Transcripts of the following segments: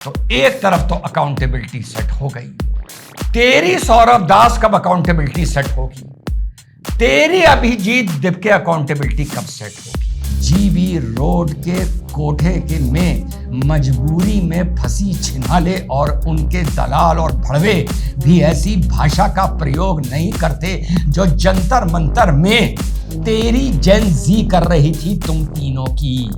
तो एक तरफ तो अकाउंटेबिलिटी सेट हो गई, तेरी सौरभ दास कब अकाउंटेबिलिटी सेट होगी? तेरी अभिजीत दिप के अकाउंटेबिलिटी कब सेट होगी? जीबी रोड के कोठे के में मजबूरी में फंसी छिनाले और उनके दलाल और भड़वे भी ऐसी भाषा का प्रयोग नहीं करते जो जंतर मंतर में तेरी जेन जी कर रही थी तुम तीनों की।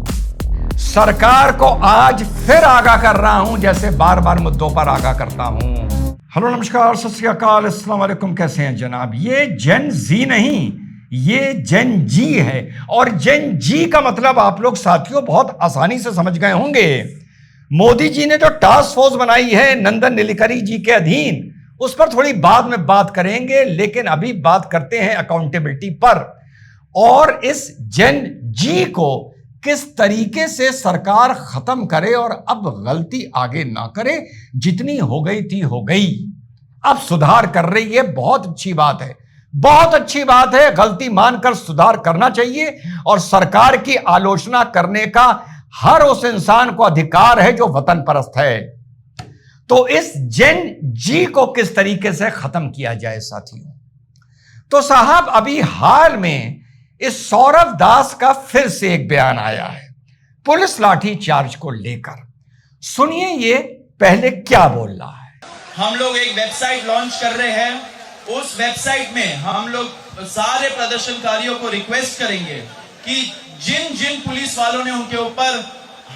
सरकार को आज फिर आगाह कर रहा हूं, जैसे बार बार मुद्दों पर आगाह करता हूं। हेलो, नमस्कार, सत श्री अकाल, अस्सलाम वालेकुम, कैसे हैं जनाब? ये जेन जी नहीं, ये जेन जी है। और जेन जी का मतलब आप लोग साथियों बहुत आसानी से समझ गए होंगे। मोदी जी ने जो टास्क फोर्स बनाई है नंदन नीलेकणी जी के अधीन, उस पर थोड़ी बाद में बात करेंगे, लेकिन अभी बात करते हैं अकाउंटेबिलिटी पर। और इस जेन जी को किस तरीके से सरकार खत्म करे और अब गलती आगे ना करे। जितनी हो गई थी हो गई, अब सुधार कर रही है, बहुत अच्छी बात है, बहुत अच्छी बात है। गलती मानकर सुधार करना चाहिए और सरकार की आलोचना करने का हर उस इंसान को अधिकार है जो वतन परस्त है। तो इस जेन जी को किस तरीके से खत्म किया जाए साथियों? तो साहब, अभी हाल में इस सौरभ दास का फिर से एक बयान आया है पुलिस लाठी चार्ज को लेकर। सुनिए ये पहले क्या बोल रहा है। हम लोग एक वेबसाइट लॉन्च कर रहे हैं। उस वेबसाइट में हम लोग सारे प्रदर्शनकारियों को रिक्वेस्ट करेंगे कि जिन जिन पुलिस वालों ने उनके ऊपर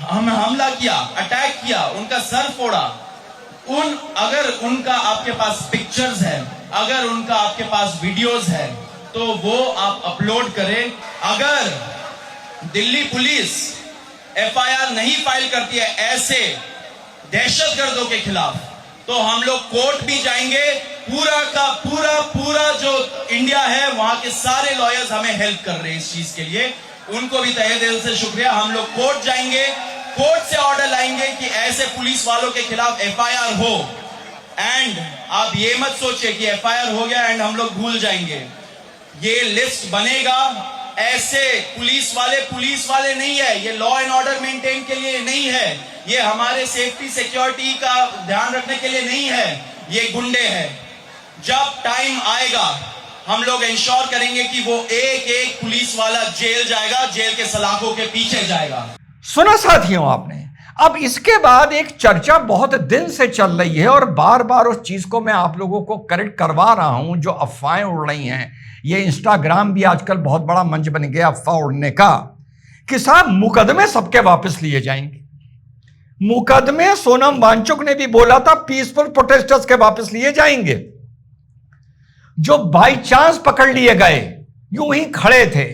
हमला किया, अटैक किया, उनका सर फोड़ा, अगर उनका आपके पास पिक्चर्स है, अगर उनका आपके पास वीडियोस है, तो वो आप अपलोड करें। अगर दिल्ली पुलिस एफआईआर नहीं फाइल करती है ऐसे दहशतगर्दों के खिलाफ, तो हम लोग कोर्ट भी जाएंगे। पूरा का पूरा जो इंडिया है, वहां के सारे लॉयर्स हमें हेल्प कर रहे हैं इस चीज के लिए, उनको भी तहे दिल से शुक्रिया। हम लोग कोर्ट जाएंगे, कोर्ट से ऑर्डर लाएंगे कि ऐसे पुलिस वालों के खिलाफ एफआईआर हो। एंड आप ये मत सोचिए कि एफआईआर हो गया एंड हम लोग भूल जाएंगे। ये लिस्ट बनेगा। ऐसे पुलिस वाले नहीं है, ये लॉ एंड ऑर्डर मेंटेन के लिए नहीं है, ये हमारे सेफ्टी सिक्योरिटी का ध्यान रखने के लिए नहीं है, ये गुंडे हैं। जब टाइम आएगा हम लोग इंश्योर करेंगे कि वो एक एक पुलिस वाला जेल जाएगा, जेल के सलाखों के पीछे जाएगा। सुना साथियों आपने? अब इसके बाद एक चर्चा बहुत दिन से चल रही है और बार बार उस चीज को मैं आप लोगों को करेक्ट करवा रहा हूं जो अफवाहें उड़ रही हैं। ये इंस्टाग्राम भी आजकल बहुत बड़ा मंच बन गया अफवाह उड़ने का, कि साहब मुकदमे सबके वापस लिए जाएंगे। मुकदमे सोनम वांगचुक ने भी बोला था पीसफुल प्रोटेस्टर्स के वापस लिए जाएंगे। जो बाई चांस पकड़ लिए गए यूं ही खड़े थे।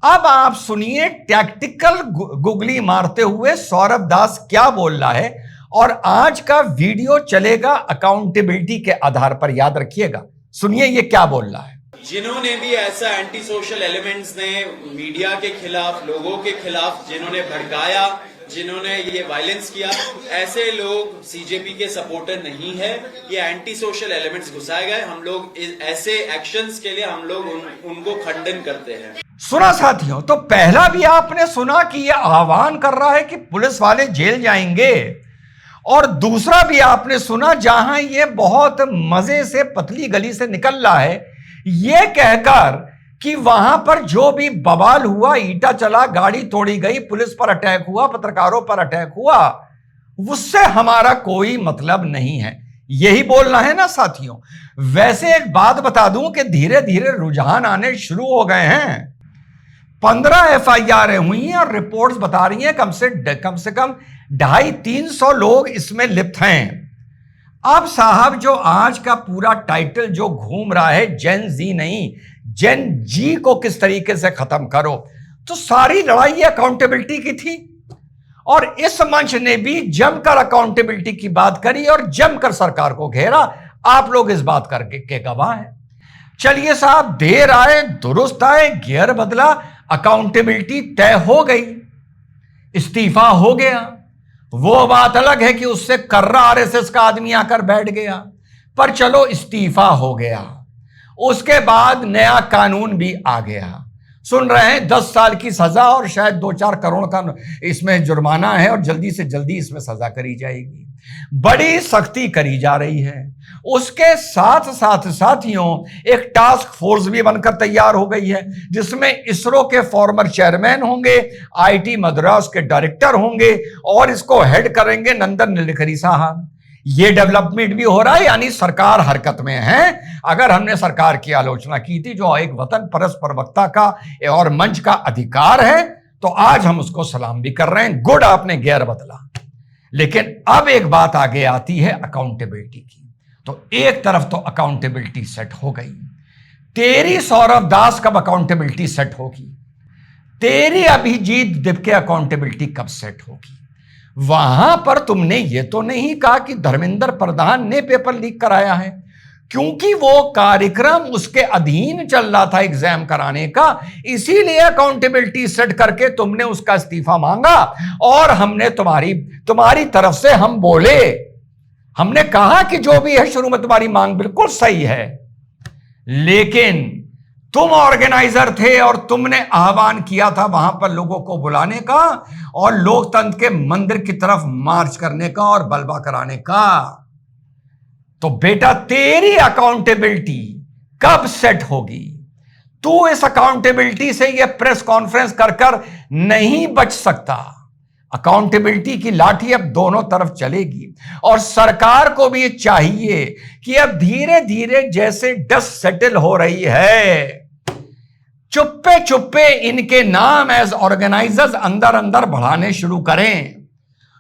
अब आप सुनिए टैक्टिकल गुगली मारते हुए सौरभ दास क्या बोल रहा है, और आज का वीडियो चलेगा अकाउंटेबिलिटी के आधार पर, याद रखिएगा। सुनिए ये क्या बोल रहा है। जिन्होंने भी ऐसा एंटी सोशल एलिमेंट्स ने मीडिया के खिलाफ, लोगों के खिलाफ, जिन्होंने भड़काया, जिन्होंने ये वायलेंस किया, ऐसे लोग सीजेपी के सपोर्टर नहीं है। ये एंटी सोशल एलिमेंट्स घुसाए गए। हम लोग ऐसे एक्शंस के लिए हम लोग उनको खंडन करते हैं। सुना साथियों? तो पहला भी आपने सुना कि यह आह्वान कर रहा है कि पुलिस वाले जेल जाएंगे, और दूसरा भी आपने सुना जहां ये बहुत मजे से पतली गली से निकल रहा है, यह कहकर कि वहां पर जो भी बवाल हुआ, ईटा चला, गाड़ी तोड़ी गई, पुलिस पर अटैक हुआ, पत्रकारों पर अटैक हुआ, उससे हमारा कोई मतलब नहीं है। यही बोलना है ना साथियों? वैसे एक बात बता दूं कि धीरे धीरे रुझान आने शुरू हो गए हैं। 15 एफआईआर हुई हैं और रिपोर्ट्स बता रही हैं कम से कम 250-300 लोग इसमें लिप्त हैं। अब साहब, जो आज का पूरा टाइटल जो घूम रहा है, जेन जी नहीं, जेन जी को किस तरीके से खत्म करो, तो सारी लड़ाई अकाउंटेबिलिटी की थी। और इस मंच ने भी जमकर अकाउंटेबिलिटी की बात करी और जमकर सरकार को घेरा। आप लोग इस बात करके गवाह हैं। चलिए साहब, देर आए दुरुस्त आए, गियर बदला, अकाउंटेबिलिटी तय हो गई, इस्तीफा हो गया। वो बात अलग है कि उससे कर्रा आरएसएस का आदमी आकर बैठ गया, पर चलो इस्तीफा हो गया। उसके बाद नया कानून भी आ गया। सुन रहे हैं 10 साल की सजा और शायद 2-4 करोड़ का इसमें जुर्माना है और जल्दी से जल्दी इसमें सजा करी जाएगी। बड़ी सख्ती करी जा रही है। उसके साथ साथ साथियों एक टास्क फोर्स भी बनकर तैयार हो गई है, जिसमें इसरो के फॉर्मर चेयरमैन होंगे, आईटी मद्रास के डायरेक्टर होंगे और इसको हेड करेंगे नंदन नीलेकणी साहब। ये डेवलपमेंट भी हो रहा है, यानी सरकार हरकत में है। अगर हमने सरकार की आलोचना की थी, जो एक वतन परस्त प्रवक्ता का और मंच का अधिकार है, तो आज हम उसको सलाम भी कर रहे हैं। गुड, आपने गियर बदला। लेकिन अब एक बात आगे आती है अकाउंटेबिलिटी की। तो एक तरफ तो अकाउंटेबिलिटी सेट हो गई, तेरी सौरभ दास कब अकाउंटेबिलिटी सेट होगी? तेरी अभिजीत दिप के अकाउंटेबिलिटी कब सेट होगी? वहां पर तुमने ये तो नहीं कहा कि धर्मेंद्र प्रधान ने पेपर लीक कराया है, क्योंकि वो कार्यक्रम उसके अधीन चल रहा था एग्जाम कराने का, इसीलिए अकाउंटेबिलिटी सेट करके तुमने उसका इस्तीफा मांगा। और हमने तुम्हारी तरफ से हम बोले, हमने कहा कि जो भी है शुरू में तुम्हारी मांग बिल्कुल सही है, लेकिन तुम ऑर्गेनाइजर थे और तुमने आह्वान किया था वहां पर लोगों को बुलाने का और लोकतंत्र के मंदिर की तरफ मार्च करने का और बलवा कराने का। तो बेटा तेरी अकाउंटेबिलिटी कब सेट होगी? तू इस अकाउंटेबिलिटी से ये प्रेस कॉन्फ्रेंस कर नहीं बच सकता। अकाउंटेबिलिटी की लाठी अब दोनों तरफ चलेगी और सरकार को भी चाहिए कि अब धीरे धीरे जैसे डस्ट सेटल हो रही है, चुप्पे चुप्पे इनके नाम एज ऑर्गेनाइजर्स अंदर अंदर बढ़ाने शुरू करें।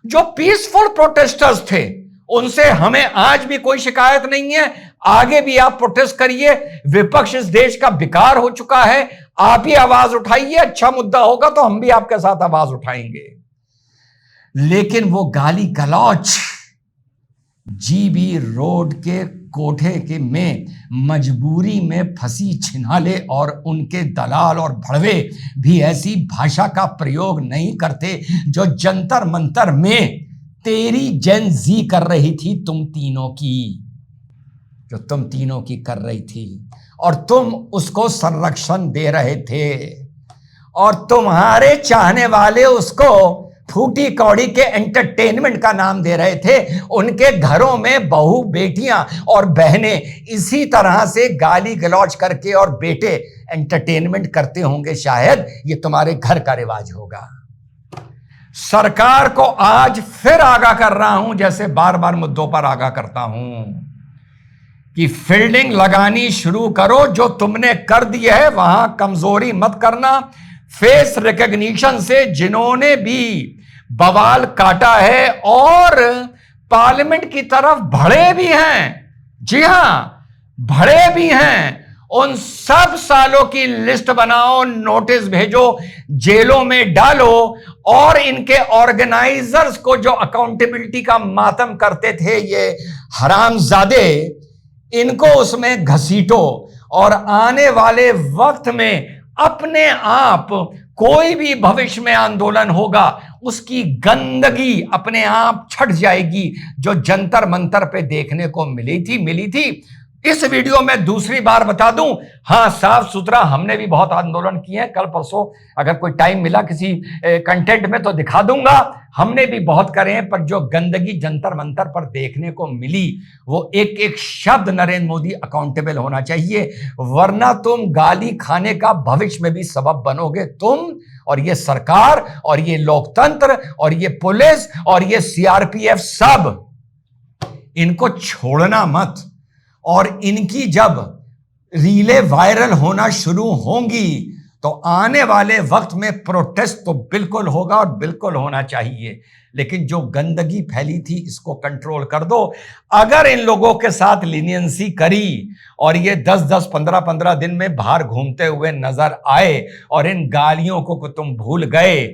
जो पीसफुल प्रोटेस्टर्स थे उनसे हमें आज भी कोई शिकायत नहीं है, आगे भी आप प्रोटेस्ट करिए। विपक्ष इस देश का विकार हो चुका है, आप ही आवाज उठाइए, अच्छा मुद्दा होगा तो हम भी आपके साथ आवाज उठाएंगे। लेकिन वो गाली गलौच जीबी रोड के कोठे के में मजबूरी में फंसी छिनाले और उनके दलाल और भड़वे भी ऐसी भाषा का प्रयोग नहीं करते जो जंतर मंतर में तेरी जेन जी कर रही थी, तुम तीनों की कर रही थी, और तुम उसको संरक्षण दे रहे थे और तुम्हारे चाहने वाले उसको फूटी कौड़ी के एंटरटेनमेंट का नाम दे रहे थे। उनके घरों में बहू बेटियां और बहनें इसी तरह से गाली गलौज करके और बेटे एंटरटेनमेंट करते होंगे, शायद ये तुम्हारे घर का रिवाज होगा। सरकार को आज फिर आगाह कर रहा हूं, जैसे बार बार मुद्दों पर आगाह करता हूं, कि फील्डिंग लगानी शुरू करो। जो तुमने कर दिया है वहां कमजोरी मत करना। फेस रिकॉग्निशन से जिन्होंने भी बवाल काटा है और पार्लियामेंट की तरफ भड़े भी हैं, जी हां भड़े भी हैं, उन सब सालों की लिस्ट बनाओ, नोटिस भेजो, जेलों में डालो और इनके ऑर्गेनाइजर्स को जो अकाउंटेबिलिटी का मातम करते थे ये हरामजादे, इनको उसमें घसीटो और आने वाले वक्त में अपने आप कोई भी भविष्य में आंदोलन होगा उसकी गंदगी अपने आप छट जाएगी, जो जंतर मंतर पे देखने को मिली थी। इस वीडियो में दूसरी बार बता दूं, हां साफ सुथरा हमने भी बहुत आंदोलन किए हैं। कल परसों अगर कोई टाइम मिला किसी कंटेंट में तो दिखा दूंगा, हमने भी बहुत करे हैं। पर जो गंदगी जंतर मंतर पर देखने को मिली, वो एक एक शब्द नरेंद्र मोदी अकाउंटेबल होना चाहिए, वरना तुम गाली खाने का भविष्य में भी सबब बनोगे। तुम और ये सरकार और ये लोकतंत्र और ये पुलिस और ये सीआरपीएफ, सब इनको छोड़ना मत। और इनकी जब रीलें वायरल होना शुरू होंगी तो आने वाले वक्त में प्रोटेस्ट तो बिल्कुल होगा और बिल्कुल होना चाहिए, लेकिन जो गंदगी फैली थी इसको कंट्रोल कर दो। अगर इन लोगों के साथ लीनियंसी करी और ये 10-10, 15-15 दिन में बाहर घूमते हुए नजर आए और इन गालियों को तुम भूल गए,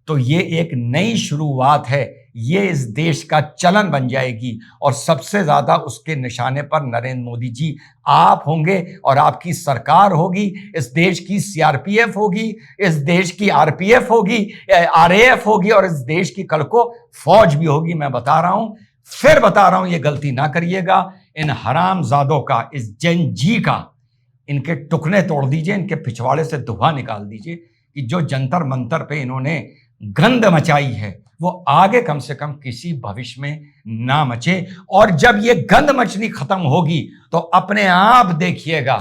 तो ये एक नई शुरुआत है, ये इस देश का चलन बन जाएगी। और सबसे ज्यादा उसके निशाने पर नरेंद्र मोदी जी आप होंगे और आपकी सरकार होगी। इस देश की सीआरपीएफ होगी, इस देश की आरपीएफ होगी, आरएएफ होगी और इस देश की कल को फौज भी होगी। मैं बता रहा हूं, फिर बता रहा हूं, ये गलती ना करिएगा। इन हरामजादों का, इस जेन जी का इनके टुकड़े तोड़ दीजिए, इनके पिछवाड़े से धुआं निकाल दीजिए कि जो जंतर मंतर पे इन्होंने गंद मचाई है वो आगे कम से कम किसी भविष्य में ना मचे। और जब ये गंद मचनी खत्म होगी तो अपने आप देखिएगा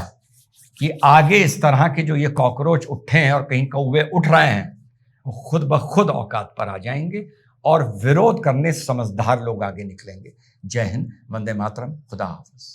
कि आगे इस तरह के जो ये कॉकरोच उठे हैं और कहीं कौवे उठ रहे हैं वो खुद ब खुद औकात पर आ जाएंगे और विरोध करने समझदार लोग आगे निकलेंगे। जय हिंद, वंदे मातरम, खुदा हाफिज।